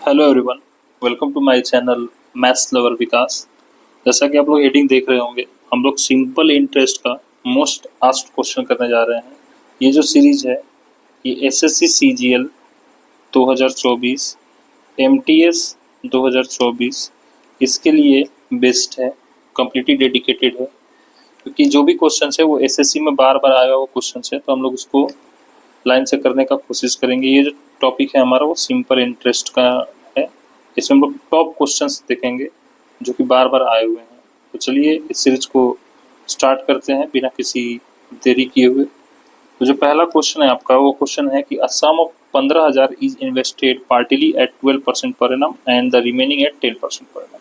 Hello everyone, welcome to my channel maths lover Vikas. जैसा कि आप लोग हेडिंग देख रहे होंगे, हम लोग सिंपल इंटरेस्ट का मोस्ट आस्क्ड क्वेश्चन करने जा रहे हैं। ये जो सीरीज है ये एसएससी सीजीएल 2024, एमटीएस 2024 इसके लिए बेस्ड है, कम्प्लीटली डेडिकेटेड है, क्योंकि जो भी क्वेश्चन है वो एसएससी में बार बार आया हुआ क्वेश्चन है, तो हम लोग उसको लाइन से करने का कोशिश करेंगे। ये जो टॉपिक है हमारा वो सिंपल इंटरेस्ट का है। इसमें हम लोग टॉप क्वेश्चंस देखेंगे जो कि बार बार आए हुए हैं। तो चलिए इस सीरीज को स्टार्ट करते हैं बिना किसी देरी किए हुए। तो जो पहला क्वेश्चन है आपका वो क्वेश्चन है कि a sum of 15,000 is invested partly at 12% per annum and the remaining at 10% per annum.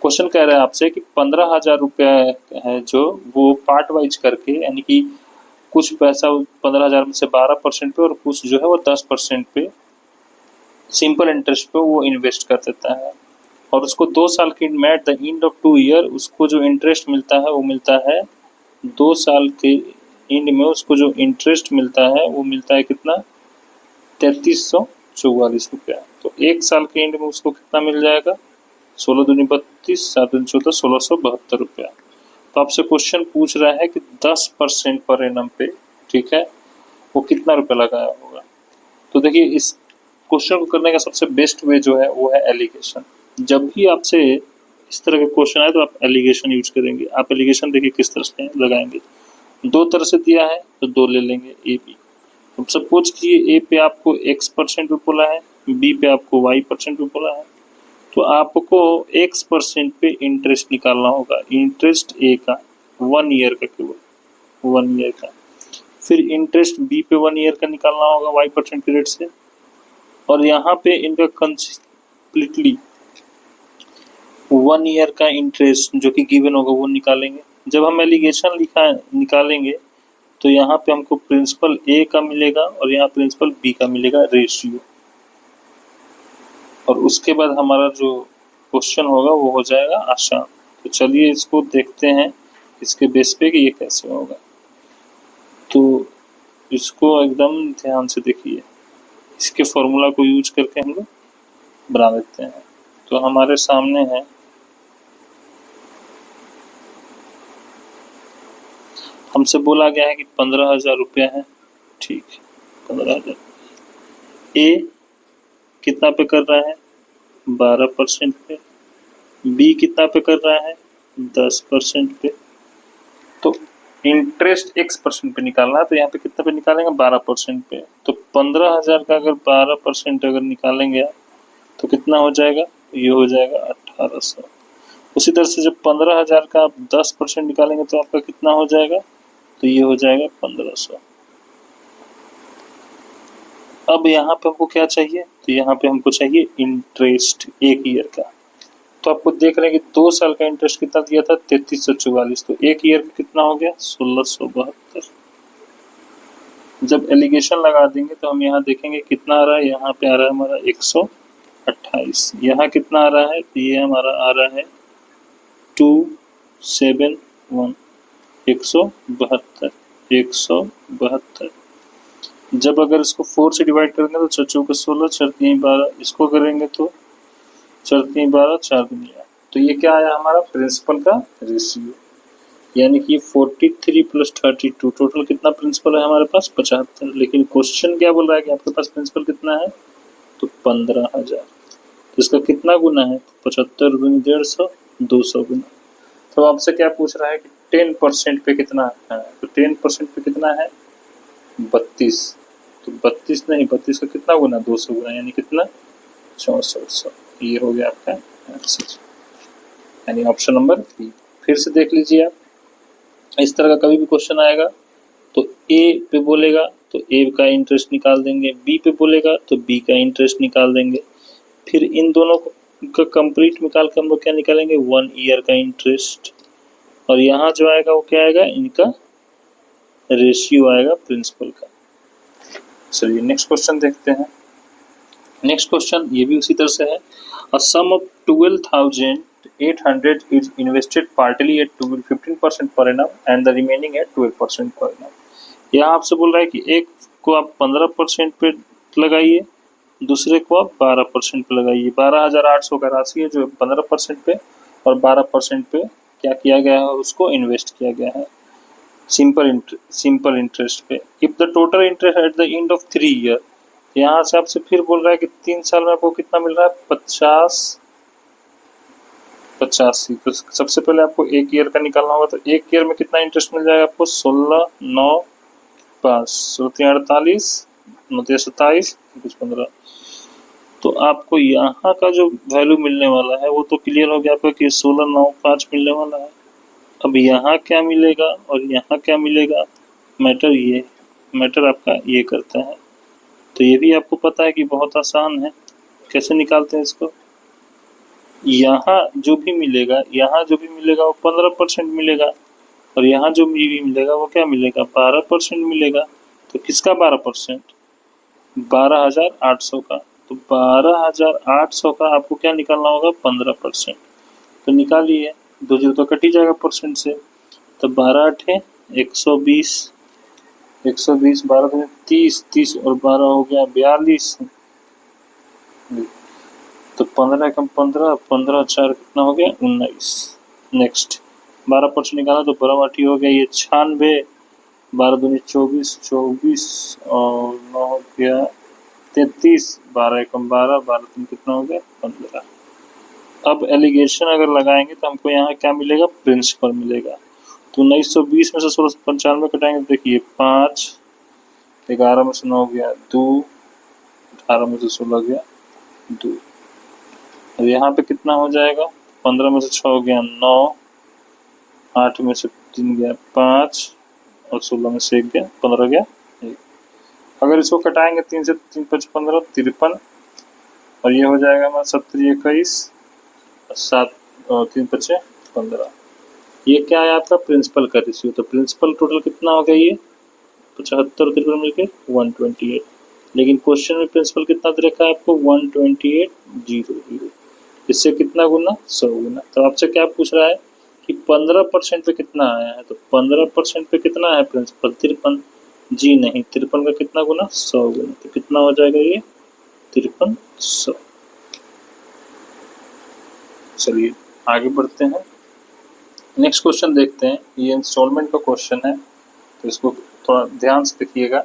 Question कह रहा है आपसे कि 15,000 रुपया है जो वो पार्ट वाइज करके, यानी कि कुछ पैसा 15,000 में से 12% पे और कुछ जो है वो 10% पे सिंपल इंटरेस्ट पे वो इन्वेस्ट कर देता है, और उसको 2 साल के में at the end of 2 year उसको जो इंटरेस्ट मिलता है वो मिलता है 2 साल के एंड में उसको जो इंटरेस्ट मिलता है वो मिलता है कितना, 3344 रुपया। तो 1 साल के एंड में उसको कितना मिल जाएगा, 16 दूनी 32, 7 दूनी 14, 1672 रुपया। तो आपसे क्वेश्चन पूछ रहा है कि 10% पर एनम पे, ठीक है, वो कितना रुपया लगाया होगा। तो देखिए इस क्वेश्चन को करने का सबसे बेस्ट वे जो है वो है एलिगेशन। जब भी आपसे इस तरह के क्वेश्चन आए तो आप एलिगेशन यूज करेंगे। आप एलिगेशन देखिए किस तरह से लगाएंगे। 2 तरह से दिया है तो 2 ले लेंगे ए बी। अब सपोज कीजिए ए पे आपको x% पे बोला है, बी पे आपको y% पे बोला है, तो आपको x% पे इंटरेस्ट निकालना होगा। इंटरेस्ट ए का 1 ईयर का, केवल 1 ईयर का। फिर इंटरेस्ट बी पे 1 ईयर का निकालना होगा y% के रेट से, और यहाँ पे इनका कंप्लीटली 1 ईयर का इंटरेस्ट जो कि गिवन होगा वो निकालेंगे। जब हम एलिगेशन निकालेंगे तो यहाँ पे हमको प्रिंसिपल ए का मिलेगा और यहाँ प्रिंसिपल बी का मिलेगा रेशियो, और उसके बाद हमारा जो क्वेश्चन होगा वो हो जाएगा आसान। तो चलिए इसको देखते हैं इसके बेस पे कि ये कैसे होगा। तो इसको एकदम ध्यान से देखिए, इसके फॉर्मूला को यूज करके हम लोग बना देते हैं। तो हमारे सामने है हमसे बोला गया है कि 15,000 रुपया है, ठीक है, 15,000। ए कितना पे कर रहा है, 12% पे। बी कितना पे कर रहा है, 10% पे। तो इंटरेस्ट x% पे निकालना है, तो यहाँ पे कितना पे निकालेंगे, 12% पे। तो 15,000 का अगर 12% अगर निकालेंगे आप तो कितना हो जाएगा, ये हो जाएगा 1800। उसी तरह से जब 15,000 का आप 10% निकालेंगे तो आपका कितना हो जाएगा, तो ये हो जाएगा 1500। अब यहाँ पे हमको क्या चाहिए, तो यहाँ पे हमको चाहिए इंटरेस्ट 1 ईयर का। तो आपको देख रहे हैं कि 2 साल का इंटरेस्ट कितना दिया था, 3344। तो 1 ईयर का कितना हो गया, 1672। जब एलिगेशन लगा देंगे तो हम यहाँ देखेंगे कितना आ रहा है। यहाँ पे आ रहा है हमारा 128। यहाँ कितना आ रहा है, तो ये हमारा आ रहा है 271, 172, 172। जब अगर इसको 4 से डिवाइड करेंगे तो 4 चौके 16, 4 3 12, इसको करेंगे तो 4 3 12, 4 2 8। तो ये क्या आया हमारा, प्रिंसिपल का रेशियो, यानी कि 43 प्लस 32, टोटल कितना प्रिंसिपल है हमारे पास, 75। लेकिन क्वेश्चन क्या बोल रहा है कि आपके पास प्रिंसिपल कितना है, तो 15,000। तो इसका कितना गुना है, 75 गुना 150, 200 गुना। तो आपसे क्या पूछ रहा है कि 10% पे कितना है, तो 10% पे कितना है, 32। तो 32 नहीं, 32 का कितना गुना, 200 गुना, यानी कितना, 6400। ये हो गया आपका आंसर, यानी ऑप्शन नंबर बी। फिर से देख लीजिए आप, इस तरह का कभी भी क्वेश्चन आएगा तो ए पे बोलेगा तो ए का इंटरेस्ट निकाल देंगे, बी पे बोलेगा तो बी का इंटरेस्ट निकाल देंगे। फिर इन दोनों का कंप्लीट निकाल के हम लोग क्या निकालेंगे, 1 ईयर का इंटरेस्ट, और यहाँ जो आएगा वो क्या आएगा, इनका रेशियो आएगा प्रिंसिपल का। चलिए नेक्स्ट क्वेश्चन देखते हैं। नेक्स्ट क्वेश्चन ये भी उसी तरह से है। अ sum of 12,800 is invested partly at 15% per annum and the remaining at 12% per annum। यहाँ आपसे बोल रहा है कि एक को आप 15% पे लगाइए, दूसरे को आप 12% पे लगाइए। 12,800 का राशि है जो 15% पे और 12% पे क्या किया गया है, उसको इन्वेस्ट किया गया है सिंपल इंटरेस्ट पे। If the total interest at the end of 3 year, यहाँ से आपसे फिर बोल रहा है कि 3 साल में आपको कितना मिल रहा है, 85। तो सबसे पहले आपको 1 ईयर का निकालना होगा। तो 1 ईयर में कितना इंटरेस्ट मिल जाएगा आपको, 16, 9, 5, 48, 27, कुछ 15। तो आपको यहाँ का जो वैल्यू मिलने वाला है वो तो क्लियर हो गया आपका कि 16, 9, 5 मिलने वाला है। अब यहाँ क्या मिलेगा और यहाँ क्या मिलेगा, मैटर आपका ये करता है। तो ये भी आपको पता है कि बहुत आसान है। कैसे निकालते हैं इसको, यहाँ जो भी मिलेगा वो 15% मिलेगा और यहाँ जो भी मिलेगा वो क्या मिलेगा, 12% मिलेगा। तो किसका 12%, 12,800 का। तो 12,800 का आपको क्या निकालना होगा, 15%। तो निकालिए, 2 जीरो तो कट ही जाएगा परसेंट से। तो 12 8 120, 120, 12 30, 30 और 12 हो गया 42। तो 15 कम 15, 15 4 कितना हो गया, 19। नेक्स्ट 12% निकाला तो 12 हो गया ये 96, 12 दूनी 24, 24 और 9 हो गया 33, 12 कम 12, 12 तीन कितना हो गया, 15। अब एलिगेशन अगर लगाएंगे तो हमको यहाँ क्या मिलेगा, प्रिंसिपल मिलेगा। तो 1920 में से 1695 कटाएंगे तो देखिए 5, 11 में से 9 गया 2, 18 में से 16 गया 2। अब यहाँ पे कितना हो जाएगा, 15 में से 6 हो गया 9, 8 में से 3 गया 5 और 16 में से 1 गया 15 गया 1। अगर इसको कटाएंगे 3 से 3 5 15 53 और ये हो जाएगा हमारा 70 21 7 और 3 5 15। ये क्या है आपका प्रिंसिपल का रेशियो। तो प्रिंसिपल टोटल कितना हो गया, ये 75 और 53 मिलकर 128। लेकिन क्वेश्चन में प्रिंसिपल कितना दे रखा है आपको, 128,000। इससे कितना गुना, 100 गुना। तो आपसे क्या पूछ रहा है कि 15% पे कितना आया है। तो 15% पे कितना है प्रिंसिपल, 53। जी नहीं, 53 का कितना गुना, 100 गुना। तो कितना हो जाएगा ये, 5300। चलिए आगे बढ़ते हैं, नेक्स्ट क्वेश्चन देखते हैं। ये इंस्टॉलमेंट का क्वेश्चन है तो इसको थोड़ा ध्यान से देखिएगा।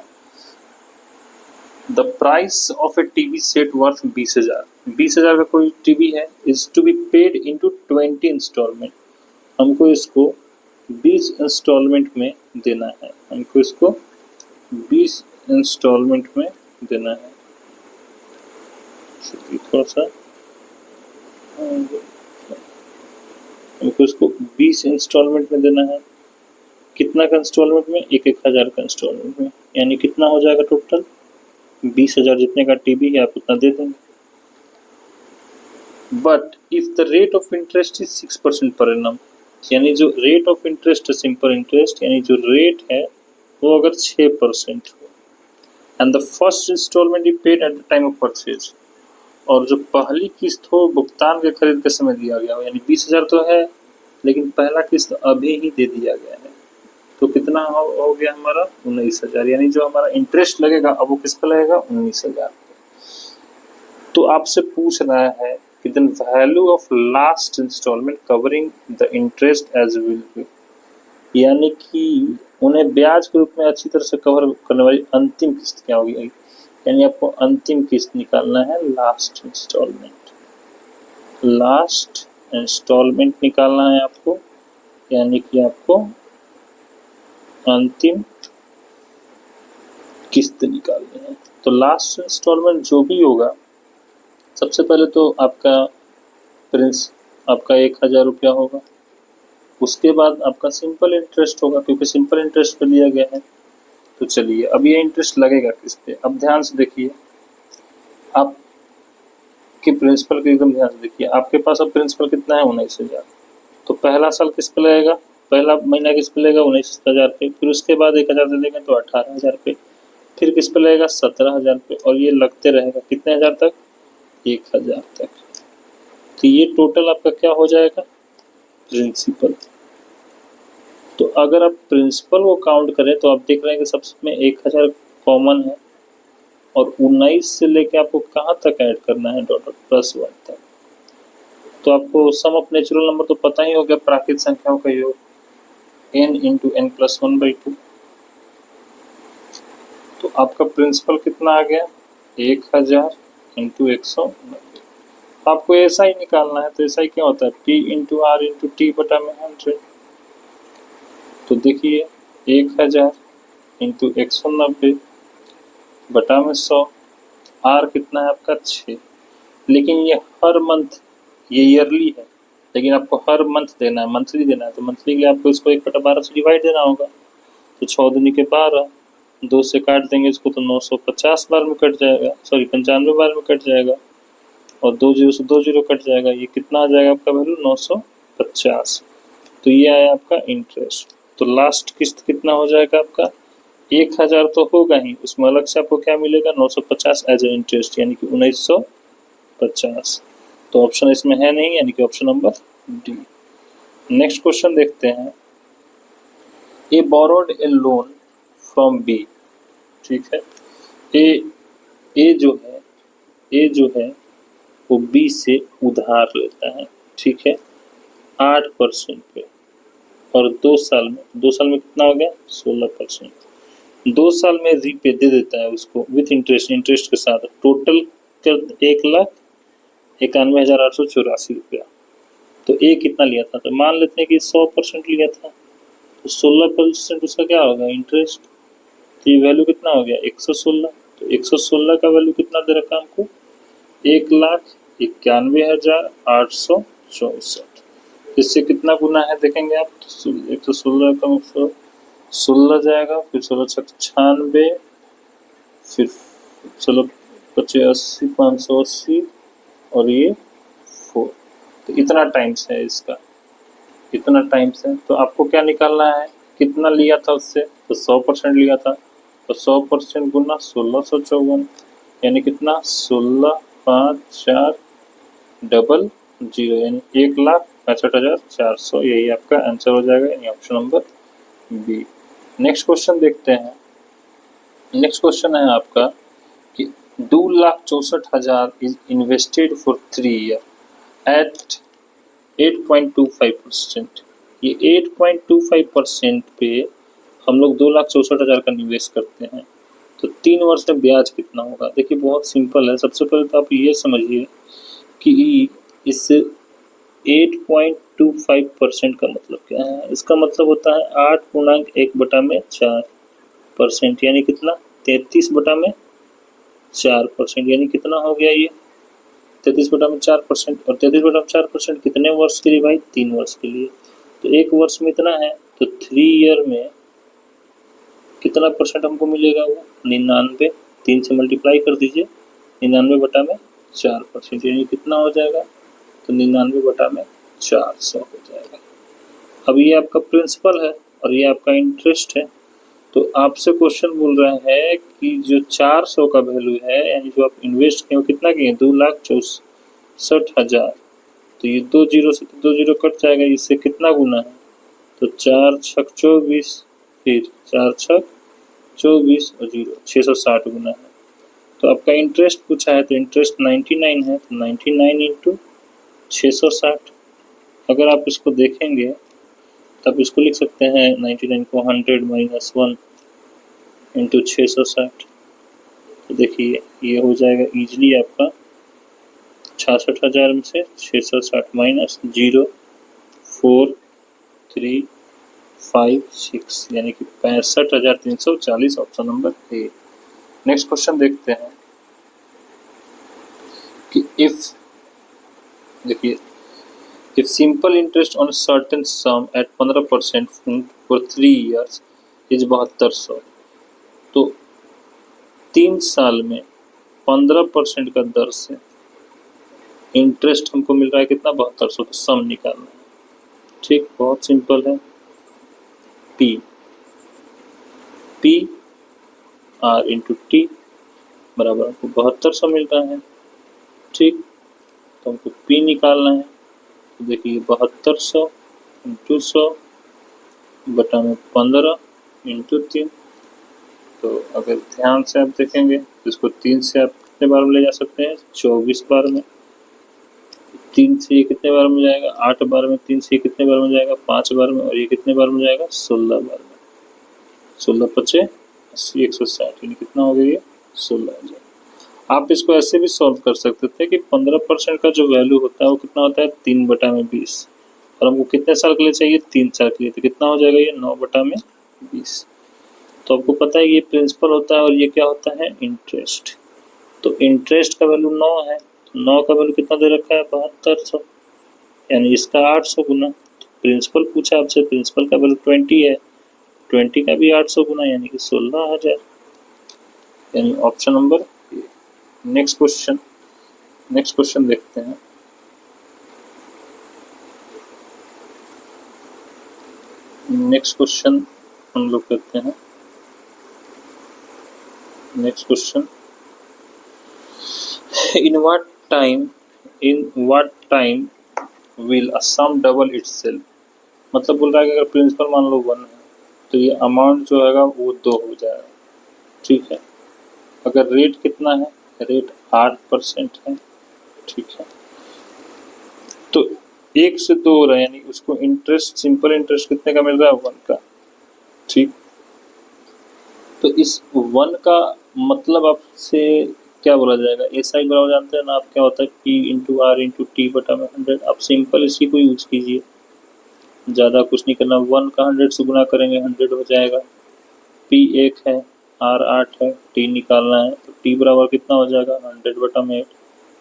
The price of a TV set worth 20,000, 20,000 का कोई टीवी है, is to be paid into 20 instalment. हमको इसको 20 इंस्टॉलमेंट में देना है, हमको इसको 20 इंस्टॉलमेंट में देना है। थोड़ा सा हमको इसको 20 इंस्टॉलमेंट में देना है। कितना का इंस्टॉलमेंट में, 1,000 का इंस्टॉलमेंट में। यानी कितना हो जाएगा टोटल, 20,000 जितने का टीवी है आप उतना दे देंगे। But if the rate of interest is 6% per annum, यानी जो रेट ऑफ इंटरेस्ट है, सिंपल इंटरेस्ट यानी जो रेट है वो अगर 6% हो, and the first instalment is paid at the time of purchase, और जो पहली किस्त हो भुगतान के खरीद के समय दिया गया हो, यानी 20,000 तो है लेकिन पहला किस्त अभी ही दे दिया गया है। तो कितना हो गया हमारा, 19,000। यानी जो हमारा इंटरेस्ट लगेगा अब वो किस पे लगेगा, 19,000। तो आपसे पूछ रहा है कि the value of last instalment covering the interest as will be, यानी कि उन्हें ब्याज के रूप में अच्छी तरह से कवर करने वाली अंतिम किस्त क्या होगी। यानी आपको अंतिम किस्त निकालना है, लास्ट इंस्टॉलमेंट निकालना है आपको, यानी कि आपको अंतिम किस्त निकालनी है। तो लास्ट इंस्टॉलमेंट जो भी होगा, सबसे पहले तो आपका आपका 1,000 रुपया होगा। उसके बाद आपका सिंपल इंटरेस्ट होगा, क्योंकि सिंपल इंटरेस्ट पे लिया गया है। तो चलिए अब ये इंटरेस्ट लगेगा किस पे, अब ध्यान से देखिए, आप के प्रिंसिपल के एकदम ध्यान से देखिए। आपके पास अब प्रिंसिपल कितना है, 19,000। तो पहला साल किस पे लगेगा, पहला महीना किस पे लगेगा, 19,000 पे। फिर उसके बाद 1,000 दे देंगे तो 18,000 पे। फिर किस पे लगेगा, 17,000 पे। और ये लगते रहेगा कितने हज़ार तक, 1,000 तक। तो ये टोटल आपका क्या हो जाएगा, प्रिंसिपल। तो अगर आप प्रिंसिपल को काउंट करें तो आप देख रहे हैं कि सबसे में 1,000 कॉमन है और 19 से लेके आपको कहाँ तक ऐड करना है, डॉट +1 तक। तो आपको सम ऑफ नेचुरल नंबर तो पता ही हो गया, प्राकृत संख्याओं का योग n इंटू n प्लस 1/2। तो आपका प्रिंसिपल कितना आ गया, 1000 इंटू 190। आपको ऐसा ही निकालना है, तो ऐसा ही क्या होता है, p into R into T बटा में 100। तो देखिए 1000 इंटू 190 बटा में 100, आर कितना है आपका 6। लेकिन ये हर मंथ, ये ईयरली है, लेकिन आपको हर मंथ देना है, मंथली देना है। तो मंथली के लिए आपको इसको 1/12 से डिवाइड देना होगा। तो 6 दूनी के 12, 2 से काट देंगे इसको तो 950 बार में कट जाएगा, सॉरी 95 बार में कट जाएगा, और 2 जीरो से 2 जीरो कट जाएगा। ये कितना आ जाएगा आपका वैल्यू, 950। तो ये आया आपका इंटरेस्ट। तो लास्ट किस्त कितना हो जाएगा आपका, 1000 तो होगा ही, उसमें अलग से आपको क्या मिलेगा, 950 एज ए इंटरेस्ट, यानी कि 1950। तो ऑप्शन इसमें है नहीं, यानी कि option number D. Next question देखते हैं। A borrowed a loan from B, ठीक है। ए जो है वो बी से उधार लेता है, ठीक है, 8% पे, और 2 साल में कितना हो गया, 16%। 2 साल में रीपे दे देता है उसको विथ इंटरेस्ट के साथ, टोटल कर 1,91,884 रुपया। तो ए कितना लिया था, तो मान लेते हैं कि 100% लिया था, तो 16% उसका क्या होगा, इंटरेस्ट। तो ये वैल्यू कितना हो गया, 116। तो 116 का वैल्यू कितना दे रखा हमको, 1,91,864। इससे कितना गुना है देखेंगे आप, 116 का 16 जाएगा, फिर 16 96, फिर 16 85 580, और ये 4। तो इतना टाइम्स है इसका, इतना टाइम्स है। तो आपको क्या निकालना है, कितना लिया था उससे, तो 100% लिया था, तो 100% गुना 1654, यानी कितना, 16,5,400, यानी 1,65,400। यही आपका आंसर हो जाएगा, यानी option number B. Next question देखते हैं। नेक्स्ट क्वेश्चन है आपका कि 2,64,000 is invested for 3 year at 8.25%। ये 8.25% पे हम लोग 2,64,000 का निवेश करते हैं, तो 3 वर्ष में ब्याज कितना होगा। देखिए बहुत सिंपल है। सबसे पहले तो आप ये समझिए कि इस 8.25% का मतलब क्या है। इसका मतलब होता है 8.1/4%, यानी कितना, 33/4%, यानी कितना हो गया ये 33/4%। और 33/4% कितने वर्ष के लिए भाई, 3 वर्ष के लिए। तो 1 वर्ष में इतना है, तो 3 ईयर में कितना परसेंट हमको मिलेगा, वो 99। 3 से मल्टीप्लाई कर दीजिए, 99/4%, यानी कितना हो जाएगा, तो 99/400 हो जाएगा। अब ये आपका प्रिंसिपल है और ये आपका इंटरेस्ट है। तो आपसे क्वेश्चन बोल रहे हैं कि जो 400 का वैल्यू है, यानी जो आप इन्वेस्ट किए वो कितना किए, 2,64,000। तो ये 2 जीरो से 2 जीरो कट जाएगा, इससे कितना गुना है, तो 4 छक 24, फिर 4 छक 24 और 0 660 गुना है। तो आपका इंटरेस्ट पूछा है, तो इंटरेस्ट 99 है, तो 99 इंटू 660। अगर आप इसको देखेंगे तब इसको लिख सकते हैं 99 को 100 माइनस 1 इंटू 660। तो देखिए ये हो जाएगा इजीली आपका 66,000 में से 660 माइनस 0 4 3 5 6, यानी कि 65,340, option number A. Next question देखते हैं कि देखिए if simple interest on a certain sum at 15% for 3 years is 7200। तो 3 साल में 15% का दर से इंटरेस्ट हमको मिल रहा है कितना, 7200। तो सम निकालना है, ठीक, बहुत सिंपल है। पी आर इंटू टी बराबर हमको 7200 मिल रहा है, ठीक। तो हमको पी निकालना है, तो देखिए 7200 इंटू 100 बटा में 15 इंटू 3, तो अगर ध्यान से आप देखेंगे तो इसको 3 से आप कितने बार में ले जा सकते हैं? 24 बार में। 3 से ये कितने बार में जाएगा? 8 बार में। 3 से ये कितने बार में जाएगा? 5 बार में। और ये कितने बार में जाएगा? 16 बार में। 16 पचे 80, 160, यानी कितना हो गया ये? 16,000। आप इसको ऐसे भी सॉल्व कर सकते थे कि 15% का जो वैल्यू होता है वो कितना होता है? 3/20। और हमको कितने साल के लिए चाहिए? 3 साल के लिए। तो कितना हो जाएगा ये? 9/20। तो आपको पता है ये प्रिंसिपल होता है और ये क्या होता है? इंटरेस्ट। तो इंटरेस्ट का वैल्यू 9 है, तो 9 का वैल्यू कितना दे रखा है? 7200, यानी इसका 800 गुना। तो प्रिंसिपल पूछा आपसे, प्रिंसिपल का वैल्यू 20 है, 20 का भी 800 गुना, यानी कि 16,000, यानी option number A. Next question देखते हैं। नेक्स्ट क्वेश्चन हम लोग करते हैं। Next question, in what time will a sum double itself? मतलब बोल रहा है कि अगर प्रिंसिपल मान लो 1 है तो ये अमाउंट जो है वो 2 हो जाएगा। ठीक है। अगर रेट कितना है? रेट 8% है। ठीक है। तो 1 से 2 हो रहा है, यानी उसको इंटरेस्ट, सिंपल इंटरेस्ट कितने का मिल रहा है? 1 का। ठीक। तो इस 1 का मतलब आपसे क्या बोला जाएगा? एसआई बराबर जानते हैं ना आप, क्या होता है? P/R/T/100। आप सिंपल इसी को यूज कीजिए, ज़्यादा कुछ नहीं करना। 1 का 100 से गुना करेंगे 100 हो जाएगा। P 1 है, R 8 है, T निकालना है, तो T बराबर कितना हो जाएगा? 100/8,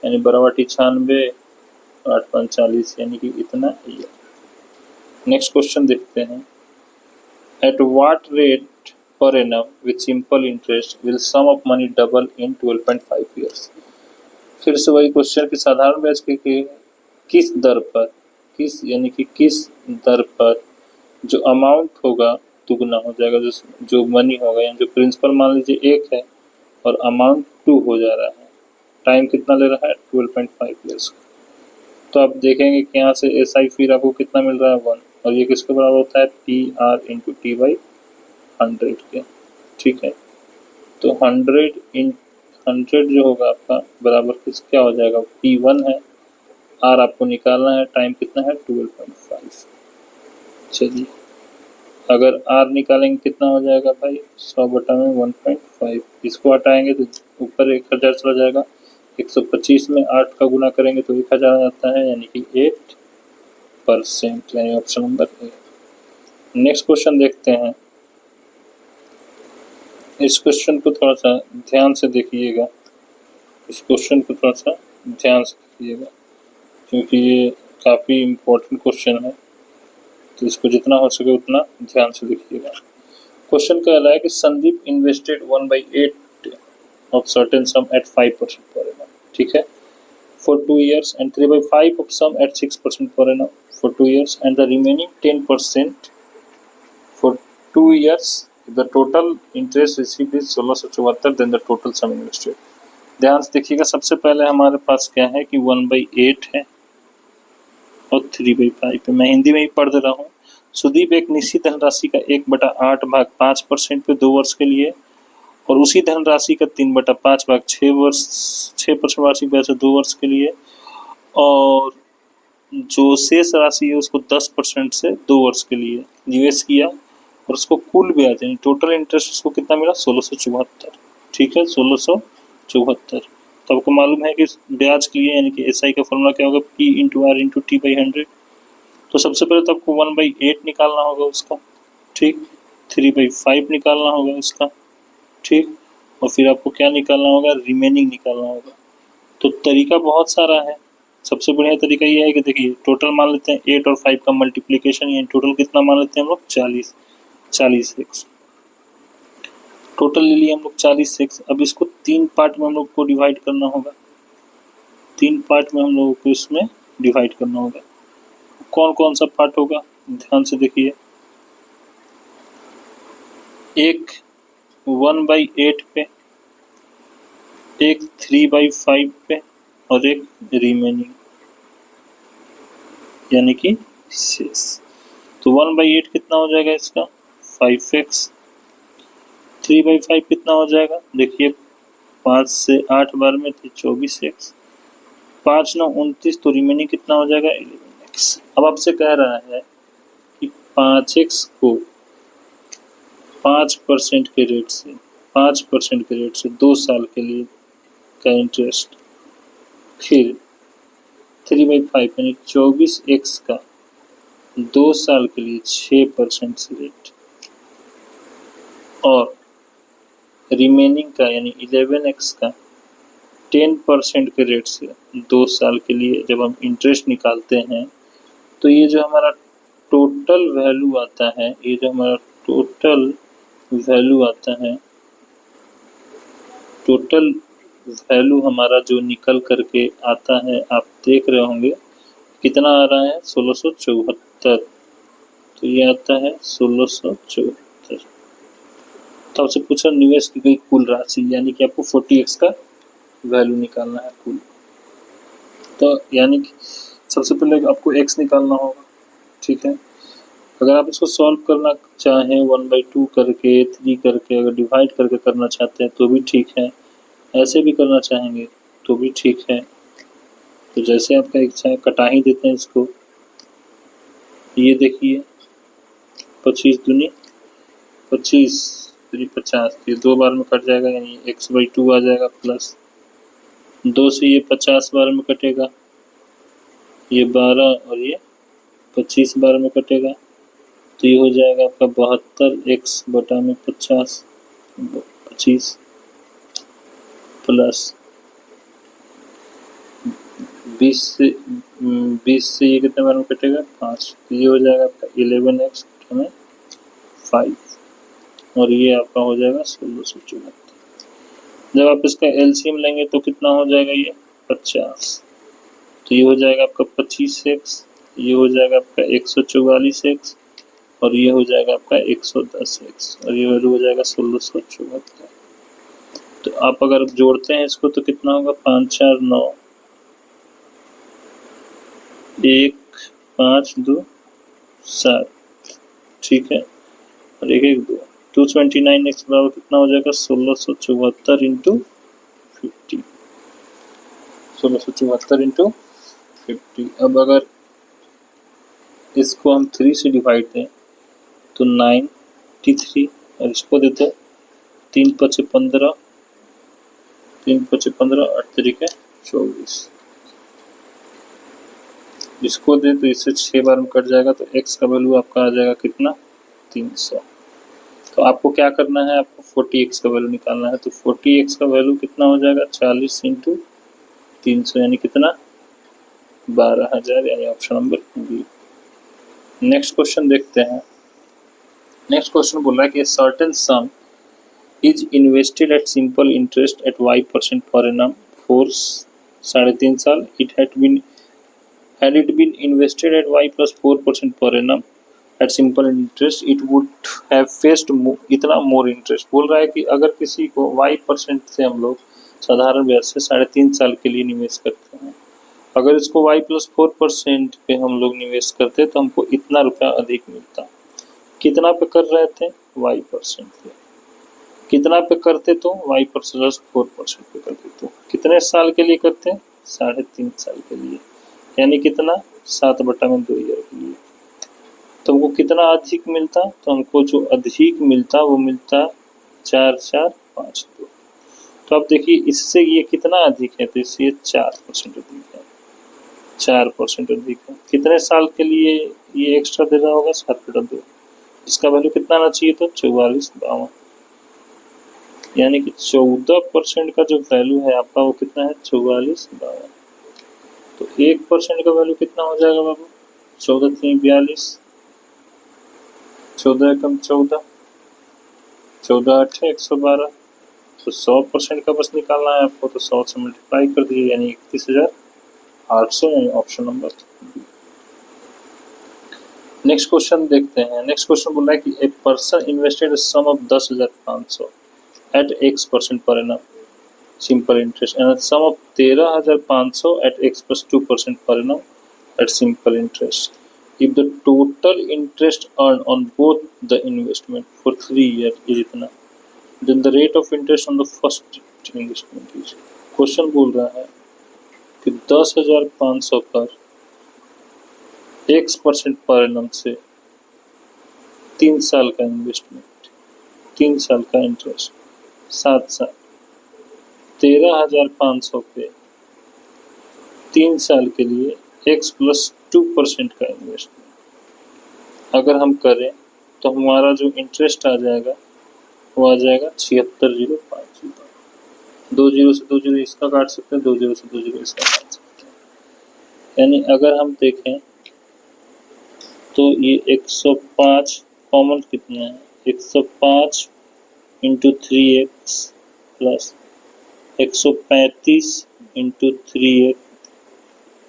यानी बराबर 96, 8/40, यानी कि इतना ही है। नेक्स्ट क्वेश्चन देखते हैं। At what rate per annum with simple interest will sum of money double in 12.5 years? फिर से वही क्वेश्चन कि साधारण ब्याज के किस दर पर, यानी कि किस दर पर जो अमाउंट होगा दुगना हो जाएगा, जो मनी होगा, यानी जो प्रिंसिपल मान लीजिए 1 है और अमाउंट 2 हो जा रहा है। टाइम कितना ले रहा है? 12.5 ईयर्स। तो आप देखेंगे कि यहाँ से SI फिर आपको कितना मिल रहा है? 1, और ये किसके बराबर होता है? PR/T/100 के। ठीक है। तो 100 जो होगा आपका बराबर क्या हो जाएगा? P1 है, R आपको निकालना है, टाइम कितना है? 12.5। चलिए, अगर R निकालेंगे कितना हो जाएगा भाई? 100/1.5। इसको हटाएंगे तो ऊपर 1000 चला जाएगा। 125 में 8 का गुना करेंगे तो 1000 आ जाता है, यानी कि 8%, यानी option number A. Next question देखते हैं। इस क्वेश्चन को थोड़ा सा ध्यान से देखिएगा, क्योंकि ये काफ़ी इम्पोर्टेंट क्वेश्चन है, तो इसको जितना हो सके उतना ध्यान से देखिएगा। क्वेश्चन कह रहा है कि Sandeep invested 1/8 of certain sum at 5% per annum. ठीक है, for 2 years and 3/5 of sum at 6% per annum for 2 years and the remaining 10% for 2 years. The total interest received is 1674, then the total sum invested. ध्यान से देखिएगा। सबसे पहले हमारे पास क्या है कि 1/8 है और 3/5 है। मैं हिंदी में ही पढ़ दे रहा हूँ। सुदीप एक निश्चित धनराशि का 1/8 भाग 5% पे 2 वर्ष के लिए और उसी धनराशि का 3/5 भाग 6% वार्षिक ब्याज से 2 वर्ष के लिए, और जो शेष राशि है उसको 10% से 2 वर्ष के लिए निवेश किया, और उसको कुल ब्याज यानी टोटल इंटरेस्ट उसको कितना मिला? 1674। ठीक है, 1674। तो आपको मालूम है कि ब्याज के लिए यानी कि SI का फॉर्मूला क्या होगा? P/R/T/100। तो सबसे पहले तो आपको 1/8 निकालना होगा उसका। ठीक, 3/5 निकालना होगा उसका। ठीक, और फिर आपको क्या निकालना होगा? रिमेनिंग निकालना होगा। तो तरीका बहुत सारा है। सबसे बढ़िया तरीका ये है कि देखिए टोटल मान लेते हैं 8 और 5 का मल्टीप्लिकेशन, यानी टोटल कितना मान लेते हैं हम लोग? 40x टोटल ले लिए हम लोग 40x। अब इसको 3 पार्ट में हम लोग को डिवाइड करना होगा। 3 पार्ट में हम लोगों को इसमें डिवाइड करना होगा। कौन कौन सा पार्ट होगा? ध्यान से देखिए। एक 1/8 पे, एक 3/5 पे, और एक रिमेनिंग यानी कि शेष। तो 1/8 कितना हो जाएगा इसका? 5x, 3/5 कितना हो जाएगा, देखिए 5 से 8 बार में थी 24x, 5 9 29, तो रिमेनिंग कितना हो जाएगा 11x। अब आपसे कह रहा है कि 5x को 5% के रेट से 5% के रेट से 2 साल के लिए का इंटरेस्ट, फिर 3/5 यानी 24x का 2 साल के लिए 6% से रेट, और रिमेनिंग का यानी 11x का 10% के रेट से 2 साल के लिए जब हम इंटरेस्ट निकालते हैं, तो ये जो हमारा टोटल वैल्यू आता है, ये जो हमारा टोटल वैल्यू आता है, टोटल वैल्यू हमारा जो निकल करके आता है, आप देख रहे होंगे कितना आ रहा है 1674। तो ये आता है 1674। तो आपसे पूछा निवेश की गई कुल राशि, यानी कि आपको 40x का वैल्यू निकालना है कुल। तो यानी कि सबसे पहले आपको x निकालना होगा, ठीक है। अगर आप इसको सॉल्व करना चाहें 1/2 करके 3 करके, अगर डिवाइड करके करना चाहते हैं तो भी ठीक है, ऐसे भी करना चाहेंगे तो भी ठीक है। तो जैसे आपका इच्छा है, कटा ही देते हैं इसको। ये देखिए 25 दूनी 25 3 50, ये 2 बार में कट जाएगा, यानी x/2 आ जाएगा, प्लस 2 से ये 50 बार में कटेगा, ये 12 और ये 25 बार में कटेगा, तो ये हो जाएगा आपका 72x बटा में 50 25 प्लस 20 से ये कितने बार में कटेगा 5, तो ये हो जाएगा आपका 11x बटा में 5, और ये आपका हो जाएगा 1674। जब आप इसका एलसीएम लेंगे तो कितना हो जाएगा, ये 50, तो ये हो जाएगा आपका 25x, ये हो जाएगा आपका 144x, और ये हो जाएगा आपका 110x, और ये वैल्यू हो जाएगा 1674। तो आप अगर जोड़ते हैं इसको तो कितना होगा 5 4 9 1 5 2 7, ठीक है, और 1 1 2 229x बराबर कितना हो जाएगा 1674 इंटू 50, 1674 इंटू 50। अब अगर इसको हम 3 से डिवाइड दें तो 93, और इसको देते 3 5 15, 3 5 15, 8 तरीके 24, इसको दे तो इससे 6 बार में कट जाएगा, तो x का वैल्यू आपका आ जाएगा कितना 300। तो आपको क्या करना है, आपको 40x का वैल्यू निकालना है। तो 40x का वैल्यू कितना हो जाएगा 40 इंटू 300, यानी कितना 12,000, यानी option number B. Next question देखते हैं। नेक्स्ट क्वेश्चन बोल रहा है कि certain sum is invested at simple interest at y% per annum for 3.5 साल। Had it been invested at y plus 4% per annum at simple interest, it would have faced इतना more interest। बोल रहा है कि अगर किसी को y% से हम लोग साधारण ब्याज से 3.5 साल के लिए निवेश करते हैं, अगर इसको y plus 4% पे हम लोग निवेश करते तो हमको इतना रुपया अधिक मिलता। कितना पे कर रहे थे y% पे, कितना पे करते तो y plus 4% पे करते, तो कितने साल के लिए करते 3.5 साल के लिए, यानी कितना 7/2 ईयर के लिए। तो हमको कितना अधिक मिलता, तो हमको जो अधिक मिलता वो मिलता 4 4 5 2। तो आप देखिए इससे ये कितना अधिक है, तो इससे 4% अधिक है, 4% अधिक है। कितने साल के लिए ये एक्स्ट्रा दे रहा होगा 7/2, इसका वैल्यू कितना आना चाहिए, तो 4452, यानी कि 14% का जो वैल्यू है आपका वो कितना है 4452। तो 1% का वैल्यू कितना हो जाएगा बाबू 14 3 42, 14 एकम 14, 14 8 112। तो 100% का बस निकालना है आपको, तो 100 से मल्टीप्लाई कर दीजिए, यानी 31,800, यानी ऑप्शन नंबर। नेक्स्ट क्वेश्चन देखते हैं। नेक्स्ट क्वेश्चन बोल रहा है कि a person invested sum of 10,500 at x% per annum simple interest and sum of 13,500 at x plus 2% per annum at simple interest. If the total interest earned on both the investment for 3 years is इतना, then the rate of interest on the first investment is. Question बोल रहा है कि 10,500 पर X% per annum से 3 साल का investment, 3 साल का इंटरेस्ट, 7 साल, 13,500 पे 3 साल के लिए X+2% का इन्वेस्टमेंट अगर हम करें तो हमारा जो इंटरेस्ट आ जाएगा वो आ जाएगा 76,050। 2 जीरो से 2 जीरो इसका काट सकते हैं, 2 जीरो से 2 जीरो इसका काट सकते हैं। यानी अगर हम देखें तो ये 105 कॉमन कितना है, 105 into 3x plus 135 into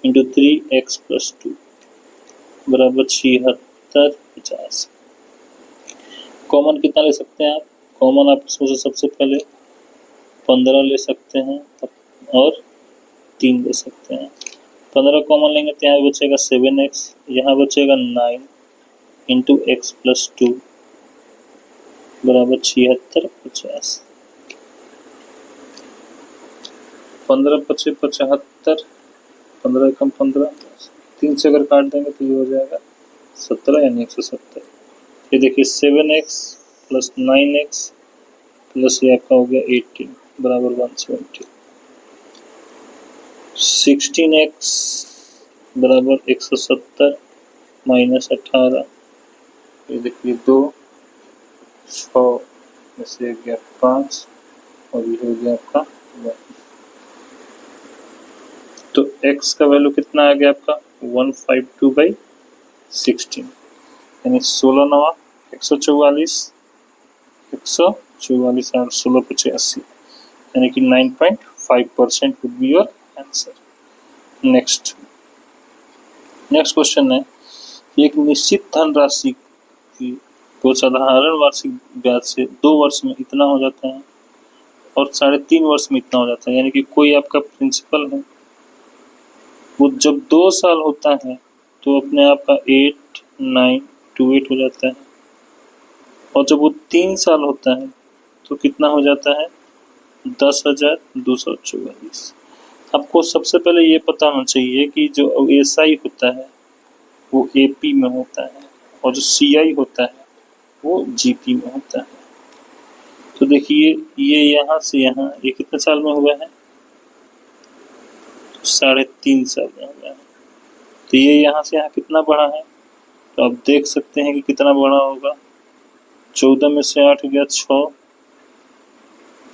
3x+2 बराबर 76,50। कॉमन कितना ले सकते हैं आप? कॉमन आप इसमें से सबसे पहले 15 ले सकते हैं और 3 ले सकते हैं। 15 कॉमन लेंगे तो यहाँ बचेगा 7x, यहाँ बचेगा 9 इंटू x+2 बराबर 76,50। 15 पचे 75, 15 कम 15, 3 से अगर काट देंगे तो ये हो जाएगा 17 यानी 170। ये देखिए 7x प्लस 9x प्लस ये आपका हो गया 18 बराबर 170। 16x बराबर 170 माइनस 18, ये देखिए 2, 6 में से गया 5 और ये हो गया आपका 1। तो x का वैल्यू कितना आ गया आपका 152/16 यानी 16 नवा 144, 144 और 16 पचे 80 यानी कि 9.5% would be your answer. Next question है एक निश्चित धनराशि की तो साधारण वार्षिक ब्याज से 2 वर्ष में इतना हो जाता है और 3.5 वर्ष में इतना हो जाता है। यानी कि कोई आपका प्रिंसिपल है वो जब 2 साल होता है तो अपने आप का 8,928 हो जाता है और जब वो 3 साल होता है तो कितना हो जाता है 10,244। आपको सबसे पहले ये पता होना चाहिए कि जो SI होता है वो AP में होता है और जो CI होता है वो GP में होता है। तो देखिए ये यहाँ से यहाँ ये कितने साल में हुआ है, 3.5 साल में हुआ है। तो ये यहाँ से यहाँ कितना बढ़ा है, तो आप देख सकते हैं कि कितना बढ़ा होगा। 14 में से 8 गया 6,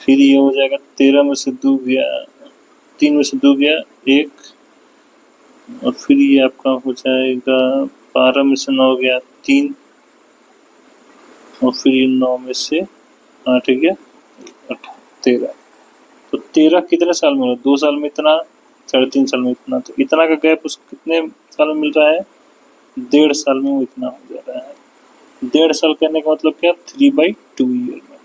फिर ये हो जाएगा 13 में से 2 गया 3 में से 2 गया 1 और फिर ये आपका हो जाएगा 12 में से 9 गया 3 और फिर ये 9 में से 8 गया 13। तो 13 कितने साल में हो, 2 साल में इतना, 3.5 साल में इतना, तो इतना का गैप उसको कितने साल में मिल रहा है, 1.5 साल में वो इतना हो जा रहा है। 1.5 साल कहने का मतलब क्या, 3/2 ईयर में।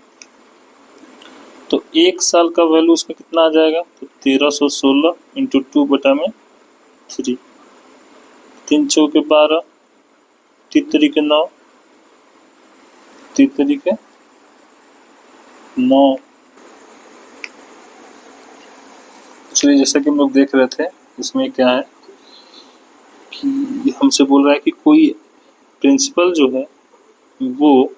तो 1 साल का वैल्यू उसका कितना आ जाएगा, तो 1316 इंटू 2/3, 3 चौके 12, 3 तरीके 9, 3 तरीके 9। चलिए जैसा कि हम लोग देख रहे थे इसमें क्या है कि हमसे बोल रहा है कि कोई प्रिंसिपल जो है वो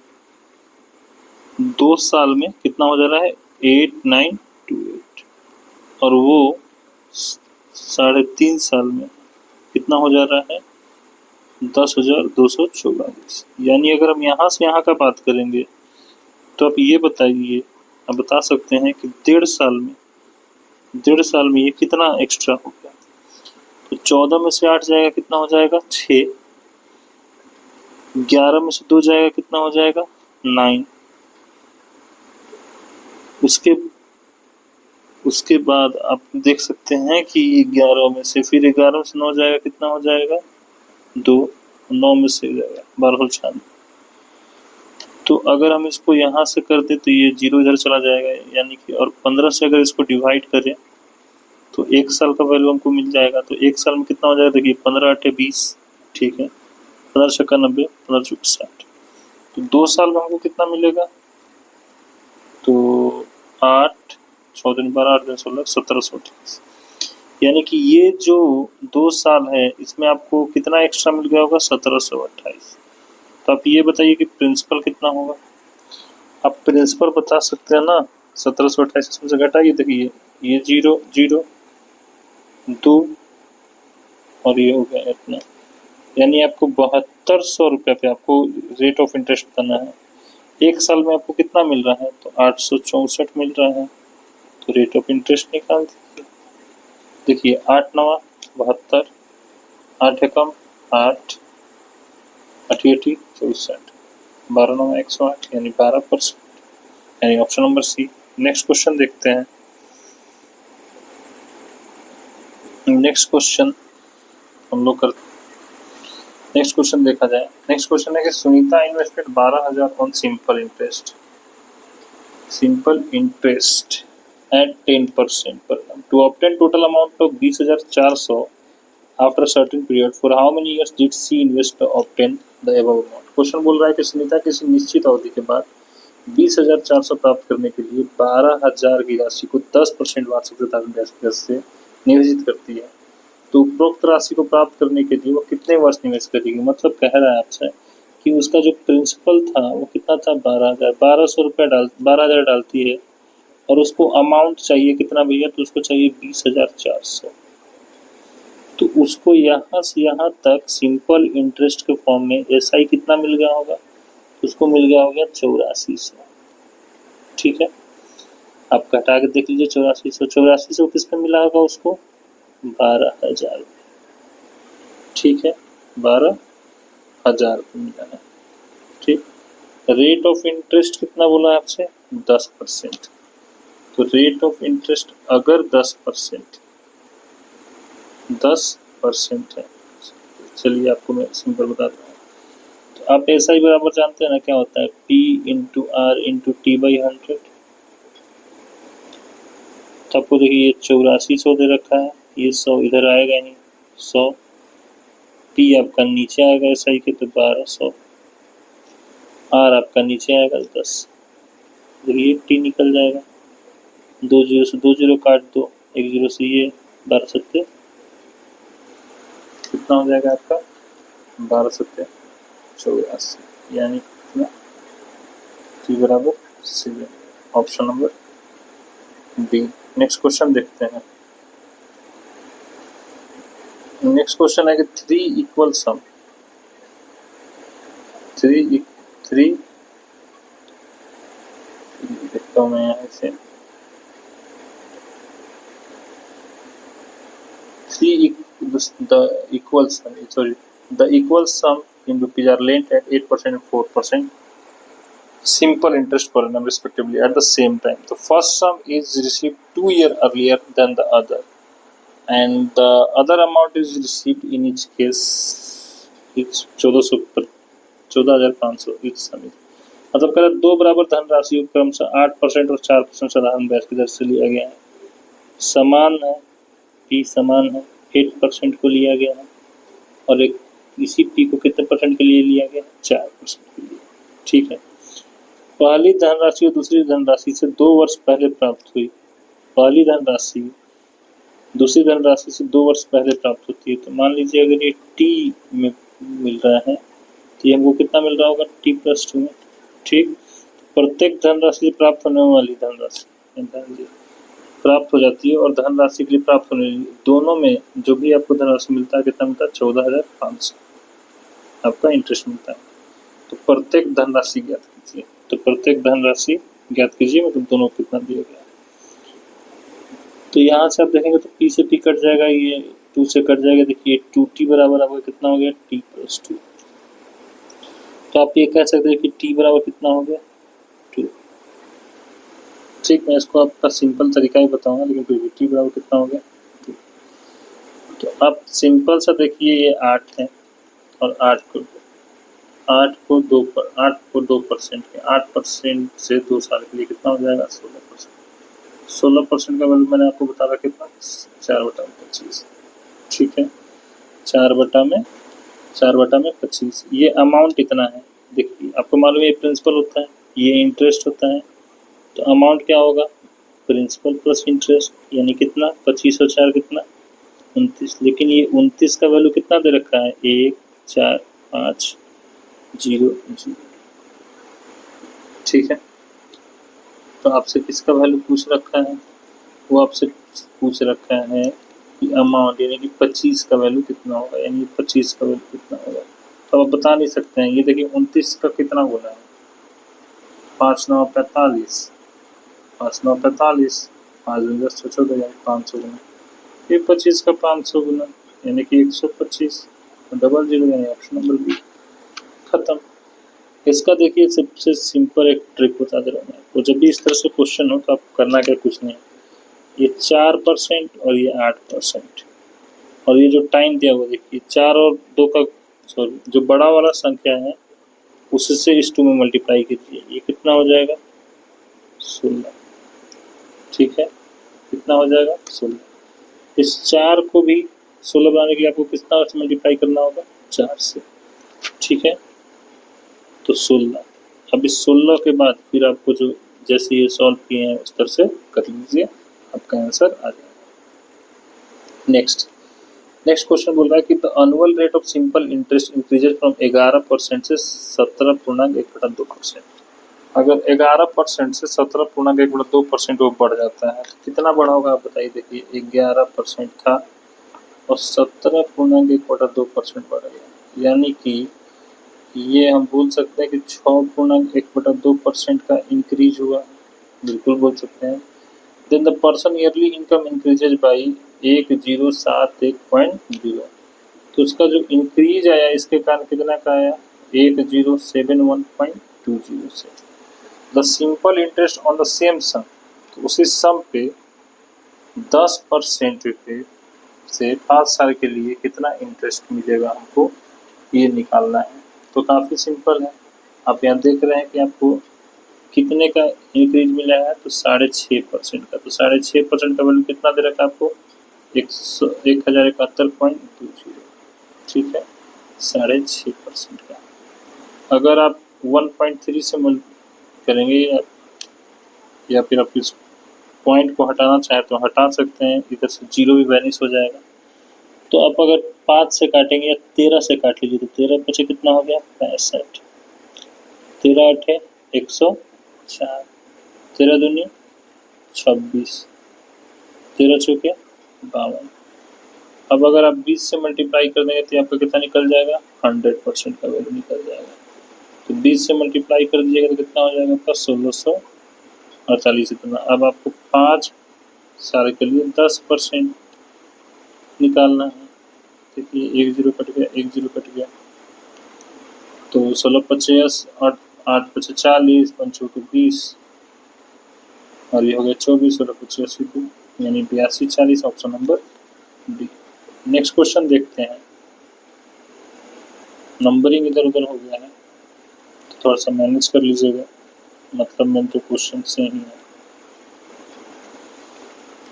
2 साल में कितना हो जा रहा है 8,928 और वो 3.5 साल में कितना हो जा रहा है 10,244। यानी अगर हम यहाँ से यहाँ का बात करेंगे तो आप ये बताइए, आप बता सकते हैं कि 1.5 साल में ये कितना एक्स्ट्रा हो गया। तो 14 में से 8 जाएगा कितना हो जाएगा 6, 11 में से 2 जाएगा कितना हो जाएगा 9, उसके बाद आप देख सकते हैं कि 11 में से फिर 11 में से 9 जाएगा कितना हो जाएगा 2, 9 में से जाएगा 1296। तो अगर हम इसको यहाँ से कर दें तो ये 0 इधर चला जाएगा, यानी कि और 15 से अगर इसको डिवाइड करें तो 1 साल का वैल्यू हमको मिल जाएगा। तो 1 साल में कितना हो जाएगा, देखिए 15 × 20, ठीक है, 15 × 90, 15 × 60। तो 2 साल में हमको कितना मिलेगा, तो 8 6 दिन 12 8 दिन 16 1728, यानी कि ये जो 2 साल है इसमें आपको कितना एक्स्ट्रा मिल गया होगा 1728। तो आप ये बताइए कि प्रिंसिपल कितना होगा। आप प्रिंसिपल बता सकते हैं ना, 1728 इसमें से घटाइए, देखिए ये 0 0 2 और ये हो गया इतना, यानी आपको 7200 रुपये पे आपको रेट ऑफ इंटरेस्ट बताना है। एक साल में आपको कितना मिल रहा है, तो 864 मिल रहा है, तो रेट ऑफ इंटरेस्ट निकाल दीजिए। देखिए 8 9 72, 8 एकम 8 8 64, 12 9 108 यानी 12%, यानी option number C. Next question देखते हैं। नेक्स्ट क्वेश्चन हम लोग करते, नेक्स्ट क्वेश्चन देखा जाए। नेक्स्ट क्वेश्चन है कि Sunita invested 12,000 on simple interest at 10% per annum to obtain total amount of 20,400 after a certain period. For how many years did she invest to obtain the above amount? Question बोल रहा है कि सुनीता किसी निश्चित अवधि के बाद 20,400 प्राप्त करने के लिए 12,000 की राशि को 10% वार्षिक प्रदान ब्याज की दर से निवेशित करती है। तो उपरोक्त राशि को प्राप्त करने के लिए वो कितने वर्ष निवेश करेगी। मतलब कह रहा है आपसे कि उसका जो प्रिंसिपल था वो कितना था 12,000, 12,000 डालती है और उसको अमाउंट चाहिए कितना भैया, तो उसको चाहिए 20,400। तो उसको यहाँ से यहाँ तक सिंपल इंटरेस्ट के फॉर्म में एसआई कितना मिल गया होगा, उसको मिल गया होगा 8400। ठीक है, आप घटा के देख लीजिए 8400 किस पे मिला होगा उसको 12,000। ठीक है, 12,000 पे मिला है। ठीक, रेट ऑफ इंटरेस्ट कितना बोला है आपसे 10%। तो रेट ऑफ इंटरेस्ट अगर 10% है, चलिए आपको मैं सिंपल बताता हूँ। तो आप ऐसा ही बराबर जानते हैं ना क्या होता है, P into R into T by 100। तो आपको देखिए ये 8400 दे रखा है, ये 100 इधर आएगा ही 100, P आपका नीचे आएगा एसआई के तो 1200, आर आपका नीचे आएगा 10, देखिए टी निकल जाएगा, 2 जीरो से 2 जीरो काट दो, 1 जीरो से ये 12 सत्ते कितना हो जाएगा आपका 12 सत्ते 84, यानी कितना टी बराबर 7, option number B. Next question देखते हैं। नेक्स्ट क्वेश्चन है कि 3 इक्वल सम 3 देखता हूँ मैं यहाँ से 3 the equal sum in rupees are lent at 8% and 4% simple interest per annum respectively at the same time. The first sum is received 2 years earlier than the other and the other amount is received in each case it's 14,500 each sum. मतलब कह रहे दो बराबर धनराशि को क्रमशः 8% और 4% साधारण ब्याज की दर से लिया गया है, समान है, P समान है, 8% को लिया गया है और एक इसी P को कितने परसेंट के लिए लिया गया 4% के लिए। ठीक है, पहली धनराशि और दूसरी धनराशि से 2 वर्ष पहले प्राप्त हुई, पहली धनराशि दूसरी धनराशि से 2 वर्ष पहले प्राप्त होती है। तो मान लीजिए अगर ये T में मिल रहा है तो ये हमको कितना मिल रहा होगा T+2 में। ठीक, प्रत्येक धनराशि से प्राप्त होने वाली धनराशि प्राप्त हो जाती है और धनराशि के लिए प्राप्त होने दोनों में जो भी आपको धनराशि मिलता है कितना मिलता है 14,500 आपका इंटरेस्ट मिलता है। तो प्रत्येक धनराशि ज्ञात कीजिए, तो प्रत्येक धनराशि ज्ञात कीजिए, मतलब दोनों कितना दिया गया। तो यहाँ से आप देखेंगे तो P से P कट जाएगा, ये 2 से कट जाएगा, देखिए 2T बराबर आपका कितना हो गया T+2। तो आप ये कह सकते हैं कि T बराबर कितना हो गया 2। ठीक, मैं इसको आपका सिंपल तरीका ही बताऊंगा लेकिन फिर भी T बराबर कितना हो गया 2। तो आप सिंपल सा देखिए ये 8 है और 8 को 2% के 8% से 2 साल के लिए कितना हो जाएगा 16%। 16% का वैल्यू मैंने आपको बता रहा कितना 4/25। ठीक है, 4/25, ये अमाउंट इतना है। देखिए आपको मालूम है ये प्रिंसिपल होता है, ये इंटरेस्ट होता है, तो अमाउंट क्या होगा प्रिंसिपल प्लस इंटरेस्ट यानी कितना 25 और 4 कितना 29। लेकिन ये 29 का वैल्यू कितना दे रखा है 1 4 5 0 0। ठीक है, तो आपसे किसका वैल्यू पूछ रखा है, वो आपसे पूछ रखा है कि अमाउंट यानी कि 25 का वैल्यू कितना होगा, यानी 25 का वैल्यू कितना होगा। तो आप बता नहीं सकते हैं। ये देखिए 29 का कितना गुना है 5 9 45, 5 9 45, 5 10 14 यानी 500 गुना। ये 25 का 500 गुना यानी कि 125 डबल जीरो यानी ऑप्शन नंबर बी। खत्म। इसका देखिए सबसे सिंपल एक ट्रिक बता दे रहा हूँ मैं आपको। जब भी इस तरह से क्वेश्चन हो तो आप करना क्या कुछ नहीं, ये 4% और ये 8% और ये जो टाइम दिया हुआ देखिए 4 और 2 का सॉरी जो बड़ा वाला संख्या है उससे इस 2 में मल्टीप्लाई कीजिए, ये कितना हो जाएगा 16। ठीक है, कितना हो जाएगा 16। इस 4 को भी 16 बनाने के लिए आपको कितना से मल्टीप्लाई करना होगा 4 से। ठीक है, तो 16। अब इस 16 के बाद फिर आपको जो जैसे ये सॉल्व किए हैं उस तरह से कर लीजिए, आपका आंसर आ जाएगा। नेक्स्ट क्वेश्चन बोल रहा है कि the annual rate of simple interest increases from 11% से 17.1/2%। अगर 11% से 17.1/2% वो बढ़ जाता है तो कितना बढ़ा होगा आप बताइए। देखिए 11% था और 17.1/2% बढ़ेगा, यानी कि ये हम बोल सकते हैं कि 6.1/2% का इंक्रीज हुआ, बिल्कुल बोल सकते हैं। Then the person yearly income increases by 1071.0, तो उसका जो इंक्रीज आया इसके कारण कितना का आया 1071.20 से। The simple interest on the same sum, तो उसी सम पे 10% पे से 5 साल के लिए कितना इंटरेस्ट मिलेगा हमको ये निकालना है। तो काफ़ी सिंपल है। आप यहाँ देख रहे हैं कि आपको कितने का इंक्रीज मिला है तो 6.5% का। तो 6.5% का वैल्यू कितना दे रखा है आपको 1071.20। ठीक है, 6.5% का। अगर आप 1.3 से करेंगे या फिर आप इस पॉइंट को हटाना चाहें तो हटा सकते हैं, इधर से जीरो भी वैनिश हो जाएगा। तो आप अगर 5 से काटेंगे या 13 से काट लीजिए तो 13 बचे कितना हो गया 65, 13 8 104, 13 दूनी 26, 13 चौके 52। अब अगर आप 20 से मल्टीप्लाई कर देंगे तो आपका कितना निकल जाएगा 100% का वैल्यू निकल जाएगा। तो 20 से मल्टीप्लाई कर दीजिएगा तो कितना हो जाएगा आपका 1648 इतना। अब आपको 5 साल के लिए 10% निकालना है। देखिए 1 0 कट गया, 1 0 कट गया, तो 16 50 8 8 5 40 5 20 और ये हो गया 24 16 85 यानी 82 40 option number D. Next question देखते हैं। नंबरिंग इधर उधर हो गया है तो थोड़ा सा मैनेज कर लीजिएगा, मतलब में तो क्वेश्चन सेम ही है।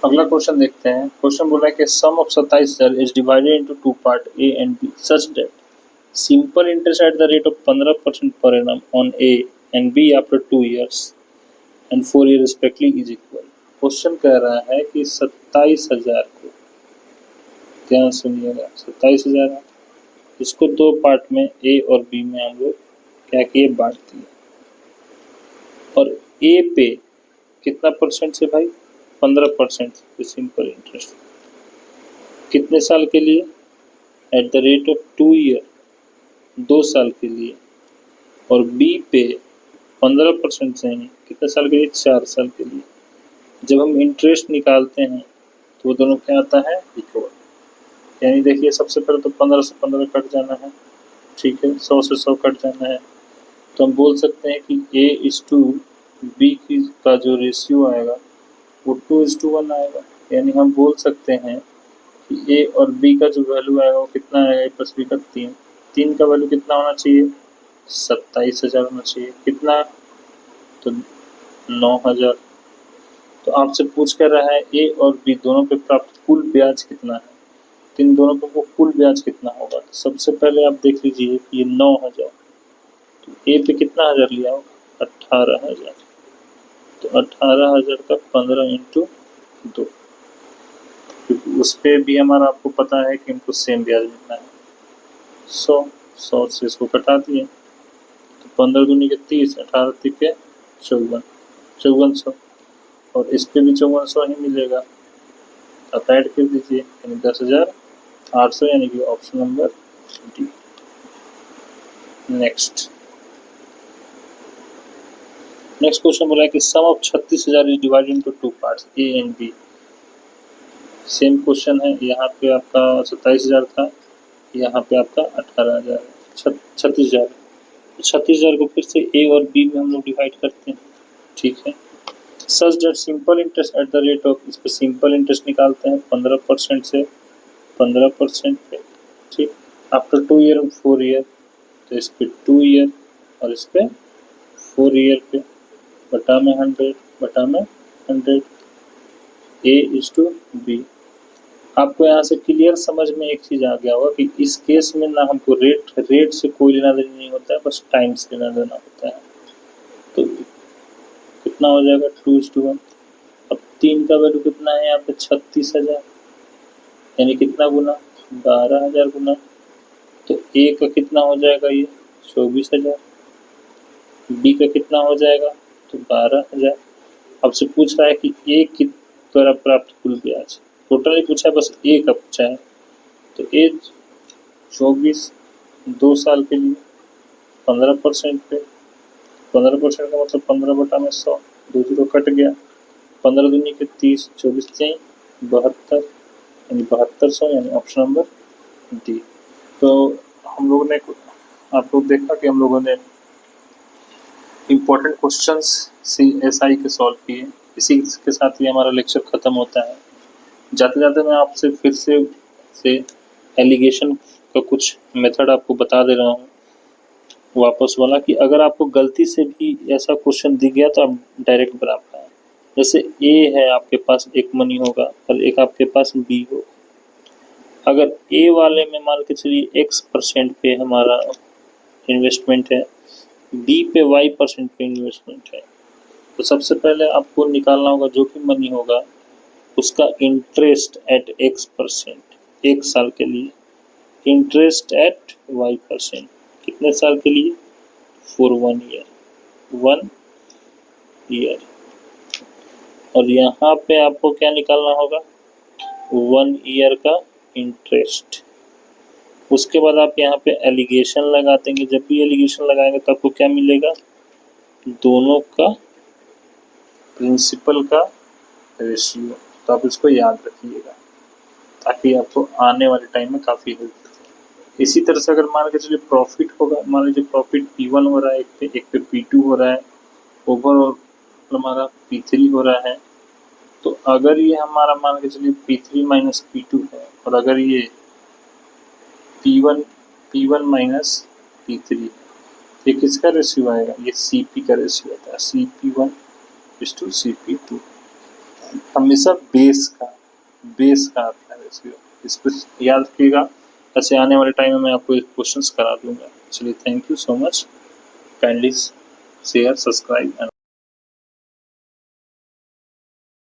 अगला क्वेश्चन देखते हैं। क्वेश्चन बोला है कि sum of 27,000 is divided into 2 part A and B such that simple interest at the rate of 15% per annum on A and B after 2 years and 4 years respectively is equal. Question कह रहा है कि 27,000 को, ध्यान सुनिएगा, 27,000 इसको 2 part में ए और बी में हम लोग क्या किए बांट दिए, और ए पे कितना परसेंट से भाई 15% से सिंपल इंटरेस्ट कितने साल के लिए eight the rate of 2 year 2 साल के लिए, और बी पे 15% से हैं कितने साल के लिए 4 साल के लिए। जब हम इंटरेस्ट निकालते हैं तो वो दोनों क्या आता है इक्वल, यानी देखिए सबसे पहले तो 15 से 15 कट जाना है, ठीक है, 100 से 100 कट जाना है। तो हम बोल सकते हैं कि A:B का जो रेशियो आएगा वो 2:1 आएगा, यानी हम बोल सकते हैं कि ए और बी का जो वैल्यू आएगा वो कितना आएगा, ए प्लस बी का 3, 3 का वैल्यू कितना होना चाहिए 27,000 होना चाहिए, कितना तो 9,000। तो आपसे पूछ कर रहा है ए और बी दोनों पे प्राप्त कुल ब्याज कितना है, तो इन दोनों पे कुल ब्याज कितना होगा। तो सबसे पहले आप देख लीजिए कि ये 9,000, तो ए पे कितना हज़ार लिया होगा 18,000, तो 18,000 का 15 इंटू 2, क्योंकि उस पर भी हमारा आपको पता है कि हमको सेम ब्याज मिलना है। 100 से इसको कटा दिए तो 15 दूनी के 30, 18 तिके 5400, और इस पे भी 5400 ही मिलेगा। आप ऐड कर दीजिए, यानी 10,800, यानी कि option number D. Next question बोला है कि sum of 36,000 is divided into 2 parts A and B. Same question है, यहाँ पे आपका 27,000 था, यहाँ पे आपका 18,000, 36,000। 36,000 को फिर से ए और बी में हम लोग डिवाइड करते हैं, ठीक है। सच that simple interest at the rate of, इस पर सिंपल इंटरेस्ट निकालते हैं 15% से 15% पे, ठीक। आफ्टर 2 ईयर 4 ईयर, तो इस पे 2 ईयर और इस पे 4 ईयर पे, बटा में 100, बटा में 100, ए इज टू बी। आपको यहाँ से क्लियर समझ में एक चीज़ आ गया होगा कि इस केस में ना हमको रेट से कोई लेना देना नहीं होता है, बस टाइम से लेना देना होता है। तो कितना हो जाएगा, 2:1। अब 3 का वैल्यू कितना है यहाँ पे, 36,000, यानी कितना गुना, 12,000 गुना। तो ए का कितना हो जाएगा, ये 24,000। बी का कितना हो जाएगा, तो 12,000। आपसे पूछ रहा है कि ए के द्वारा प्राप्त कुल ब्याज, टोटल ही पूछा है, बस ए का पूछा है। तो ए 24, 2 साल के लिए 15% पे, 15% का मतलब 15 बटा में 100, 2 जीरो कट गया, 15 दूनी के 30, 24 3 72, यानी 7200, यानी ऑप्शन नंबर डी। तो हम लोगों ने, आप लोग देखा कि हम लोगों ने इम्पोर्टेंट क्वेश्चंस CSI के सॉल्व किए। इसी के साथ ही हमारा लेक्चर ख़त्म होता है। जाते जाते मैं आपसे फिर से एलिगेशन का कुछ मेथड आपको बता दे रहा हूँ वापस वाला, कि अगर आपको गलती से भी ऐसा क्वेश्चन दिख गया तो आप डायरेक्ट बना पाए। जैसे ए है, आपके पास एक मनी होगा और एक आपके पास बी होगा। अगर ए वाले में मान के चलिए X% पे हमारा इन्वेस्टमेंट है, बी पे Y% पे इन्वेस्टमेंट है, तो सबसे पहले आपको निकालना होगा जो भी मनी होगा उसका इंटरेस्ट एट X%, 1 साल के लिए, इंटरेस्ट एट Y%, कितने साल के लिए, फॉर 1 ईयर। और यहाँ पे आपको क्या निकालना होगा, 1 ईयर का इंटरेस्ट। उसके बाद आप यहाँ पे एलिगेशन लगा देंगे। जब भी एलिगेशन लगाएंगे तो आपको क्या मिलेगा, दोनों का प्रिंसिपल का रेशियो। तो आप इसको याद रखिएगा ताकि आपको आने वाले टाइम में काफ़ी हेल्प करे। इसी तरह से अगर मान के चलिए प्रॉफिट होगा, मान लीजिए प्रॉफिट P1 हो रहा है, एक पे P2 हो रहा है, ओवरऑल हमारा P3 हो रहा है। तो अगर ये हमारा मान के चलिए P3 माइनस P2 है, और अगर ये P1 माइनस P3, ये किसका रेशियो आएगा, ये CP का रेशियो आता है, CP1 इज टू CP2। हमेशा बेस का आता है रेशियो, इसको याद रखिएगा। ऐसे आने वाले टाइम में मैं आपको एक क्वेश्चंस करा दूंगा। चलिए, thank you so much, kindly share, subscribe and